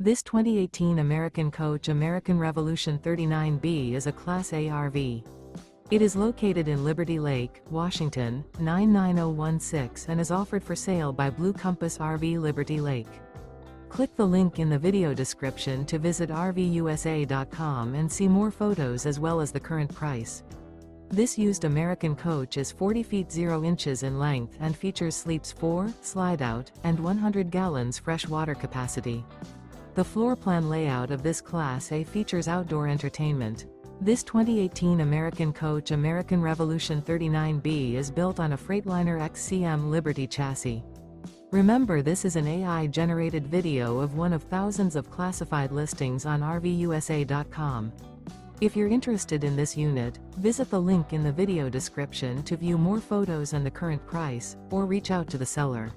This 2018 American Coach American Revolution 39B is a Class A RV. It is located in Liberty Lake, Washington, 99016 and is offered for sale by Blue Compass RV Liberty Lake. Click the link in the video description to visit RVUSA.com and see more photos as well as the current price. This used American coach is 40 feet 0 inches in length and features sleeps 4, slide-out, and 100 gallons fresh water capacity. The floor plan layout of this Class A features outdoor entertainment. This 2018 American Coach American Revolution 39B is built on a Freightliner XCM Liberty chassis. Remember, this is an AI-generated video of one of thousands of classified listings on RVUSA.com. If you're interested in this unit, visit the link in the video description to view more photos and the current price, or reach out to the seller.